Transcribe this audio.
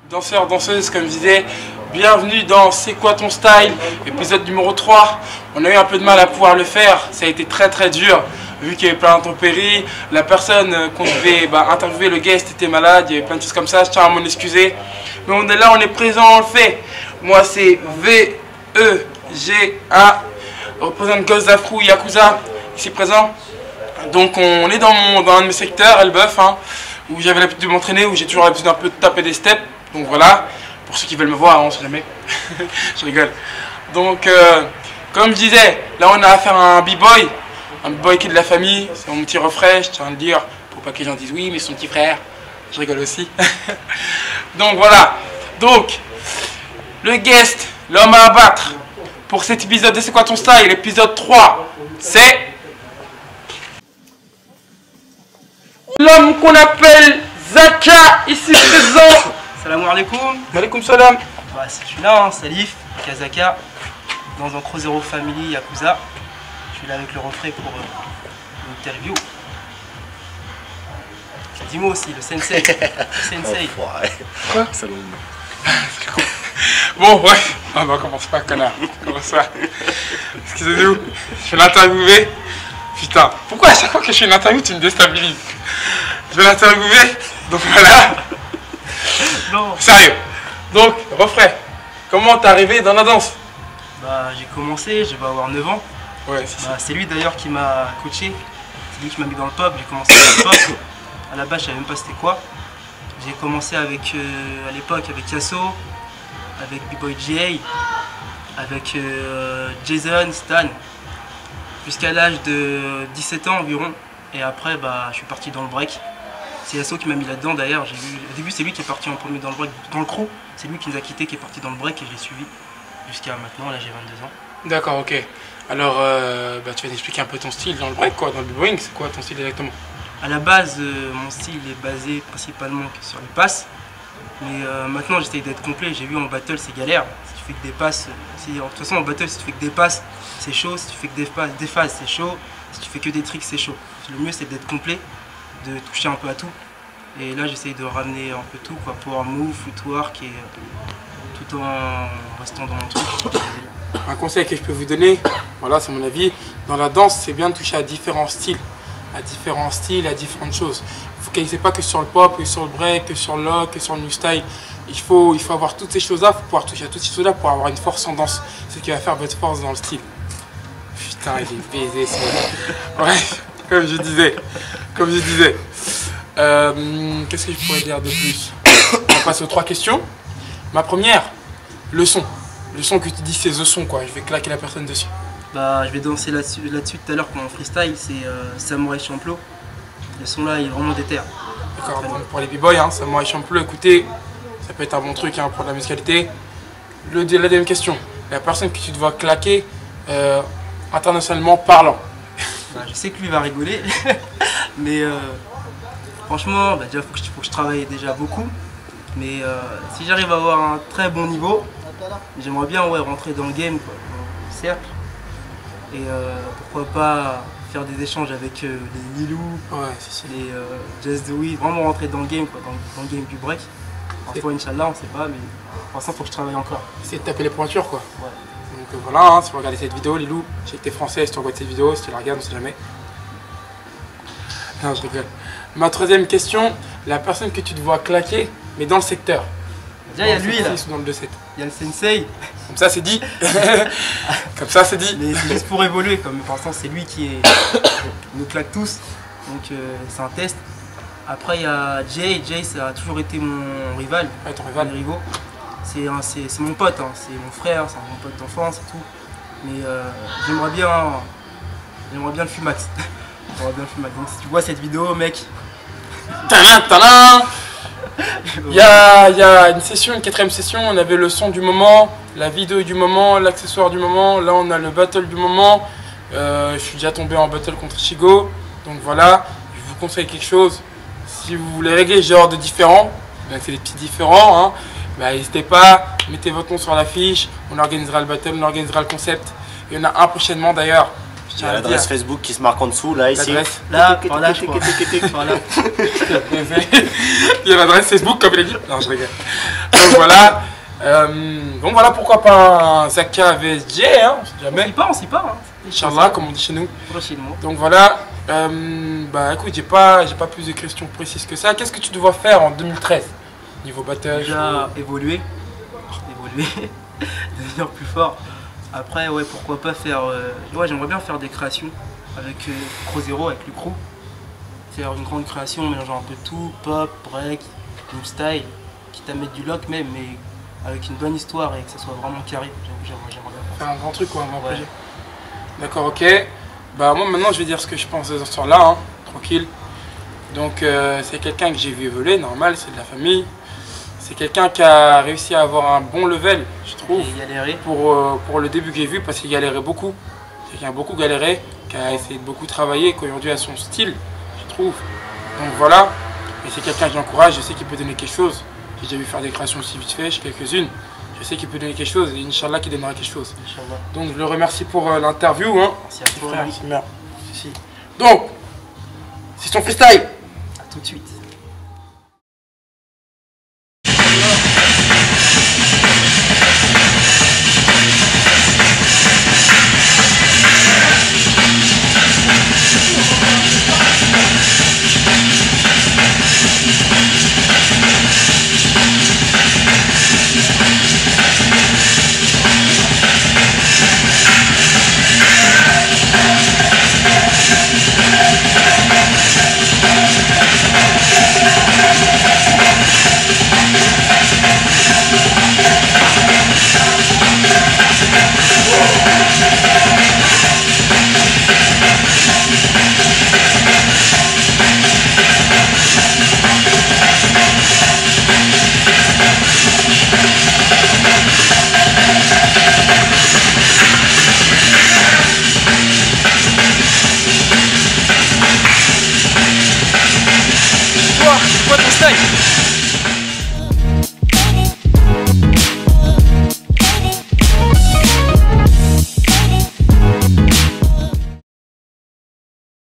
Danseurs, danseuses, comme je disais, bienvenue dans C'est quoi ton style, épisode numéro 3. On a eu un peu de mal à pouvoir le faire, ça a été très dur, vu qu'il y avait plein d'intempéries. La personne qu'on devait interviewer, le guest, était malade, il y avait plein de choses comme ça, je tiens à m'en excuser. Mais on est là, on est présent, on le fait. Moi c'est V-E-G-A, représente Ghost Afro Yakuza, ici présent. Donc on est dans un de mes secteurs, Elbeuf, où j'avais l'habitude de m'entraîner, où j'ai toujours l'habitude d'un peu de taper des steps. Donc voilà, pour ceux qui veulent me voir, on sait jamais. Je rigole. Donc, comme je disais, là on a affaire à un b-boy qui est de la famille, c'est mon petit refrain, je tiens à le dire, pour pas que les gens disent oui, mais son petit frère. Je rigole aussi. Donc voilà. Donc, le guest, l'homme à abattre, pour cet épisode de C'est quoi ton style, l'épisode 3, c'est l'homme qu'on appelle Zaka, ici présent. Salam alaikum. Malikum salam. Bah, je suis là, Salif, Kazaka, dans un Crow Zero Family Yakuza. Je suis là avec le refrain pour l'interview. Dis-moi aussi, le sensei. Sensei. Quoi? Bon, ouais. Ah bah commence pas, connard. Comment ça? Excusez-nous, je vais l'interviewer. Putain, pourquoi à chaque fois que je fais une interview, tu me déstabilises? Je vais l'interviewer, donc voilà. Non. Sérieux. Donc, refrain. Comment t'es arrivé dans la danse? Bah, j'ai commencé, je vais avoir 9 ans. Ouais, c'est lui d'ailleurs qui m'a coaché. C'est lui qui m'a mis dans le pop. J'ai commencé dans le pop. À la base, je savais même pas c'était quoi. J'ai commencé avec, à l'époque avec Yasso, avec B-Boy GA, avec Jason, Stan, jusqu'à l'âge de 17 ans environ. Et après, bah, je suis parti dans le break. C'est Yasso qui m'a mis là-dedans d'ailleurs. Au début, c'est lui qui est parti en premier dans le break, dans le crew. C'est lui qui nous a quittés, qui est parti dans le break et je l'ai suivi jusqu'à maintenant. Là, j'ai 22 ans. D'accord, ok. Alors, tu vas t'expliquer un peu ton style dans le break, quoi, dans le b-boying. C'est quoi ton style exactement? À la base, mon style est basé principalement sur les passes. Mais maintenant, j'essaye d'être complet. J'ai vu en battle, c'est galère. Si tu fais que des passes, de toute façon, en battle, si tu fais que des passes, c'est chaud. Si tu fais que des phases, c'est chaud. Si tu fais que des tricks, c'est chaud. Le mieux, c'est d'être complet, de toucher un peu à tout. Et là, j'essaye de ramener un peu tout, quoi, power move, footwork, et tout en restant dans mon truc. Un conseil que je peux vous donner, voilà, c'est mon avis, dans la danse, c'est bien de toucher à différents styles, à différentes choses. Il ne faut focaliser pas que sur le pop, que sur le break, que sur le lock, que sur le new style. Il faut avoir toutes ces choses-là, il faut pouvoir toucher à toutes ces choses-là pour avoir une force en danse. C'est ce qui va faire votre force dans le style. Putain, il est baisé, c'est ouais, comme je disais. Qu'est-ce que je pourrais dire de plus? On passe aux 3 questions. Ma première, le son. Le son que tu dis, c'est the son, quoi. Je vais claquer la personne dessus. Bah, je vais danser là-dessus tout à l'heure pour mon freestyle. C'est Samouraï Champloo. Le son là, il est vraiment déter. D'accord, donc pour les b-boys, Samouraï Champloo, écoutez, ça peut être un bon truc pour de la musicalité. La deuxième question, la personne que tu dois claquer internationalement parlant. Bah, je sais que lui va rigoler, mais franchement, déjà, faut que je travaille déjà beaucoup. Mais si j'arrive à avoir un très bon niveau, j'aimerais bien rentrer dans le game, quoi, dans le cercle. Et pourquoi pas faire des échanges avec les Lilou, les Just Do It, vraiment rentrer dans le game, quoi, dans le game du break. Parfois, Inch'Allah, on sait pas, mais pour l'instant, il faut que je travaille encore. C'est de taper les pointures, quoi. Ouais. Donc voilà, si vous regardez cette vidéo, Lilou, je sais que t'es français, si tu regardes cette vidéo, si tu la regardes, on sait jamais. Non, je rigole. Ma troisième question, la personne que tu te vois claquer, mais dans le secteur. Déjà, il y a lui là. Dans le 2-7. Il y a le sensei. Comme ça, c'est dit. Comme ça, c'est dit. Mais c'est juste pour évoluer, comme pour l'instant, c'est lui qui nous claque tous. Donc, c'est un test. Après, il y a Jay. Jay, ça a toujours été mon rival. Ouais, ton rival. Mes rivaux. C'est mon pote, c'est mon frère, c'est mon pote d'enfance et tout. Mais j'aimerais bien le Fumax. Donc si tu vois cette vidéo, mec. Il y a une session, une 4ème session, on avait le son du moment, la vidéo du moment, l'accessoire du moment. Là, on a le battle du moment. Je suis déjà tombé en battle contre Chigo. Donc voilà, je vous conseille quelque chose. Si vous voulez régler ce genre de différents, c'est des petits différents, n'hésitez pas, mettez votre nom sur l'affiche, on organisera le battle, on organisera le concept. Il y en a un prochainement d'ailleurs, je Il y a l'adresse Facebook qui se marque en dessous, là, ici. Là, voilà, je crois. Voilà. Il y a l'adresse Facebook, comme il a dit. Non, je rigole. Donc voilà. Donc voilà pourquoi pas un Zaka VSG, hein, on sait jamais. On s'y part. Hein. Inch'Allah, comme on dit chez nous. Prochainement. Donc voilà. Bah écoute, j'ai pas plus de questions précises que ça. Qu'est-ce que tu dois faire en 2013 niveau battle? Déjà évoluer, devenir plus fort. Après, ouais, pourquoi pas faire. Ouais, j'aimerais bien faire des créations avec Pro Zero, avec le crew. Faire une grande création mélangeant un peu tout, pop, break, new style, quitte à mettre du lock même, mais avec une bonne histoire et que ça soit vraiment carré. J'aimerais bien faire un grand truc, quoi, un grand projet. Ouais. D'accord, ok. Bah moi maintenant je vais dire ce que je pense de ce soir-là, hein, tranquille. Donc c'est quelqu'un que j'ai vu évoluer, normal, c'est de la famille. C'est quelqu'un qui a réussi à avoir un bon level, je trouve, pour le début que j'ai vu, parce qu'il galérait beaucoup. C'est quelqu'un qui a beaucoup galéré, qui a essayé de beaucoup travailler, qui aujourd'hui a son style, je trouve. Donc voilà, et c'est quelqu'un que j'encourage, je sais qu'il peut donner quelque chose. J'ai déjà vu faire des créations aussi vite fait, quelques-unes. Je sais qu'il peut donner quelque chose, et Inch'Allah qu'il donnera quelque chose. Donc je le remercie pour l'interview. Hein. Merci à toi. Merci. Donc, c'est son freestyle. À tout de suite. C'est quoi ton style?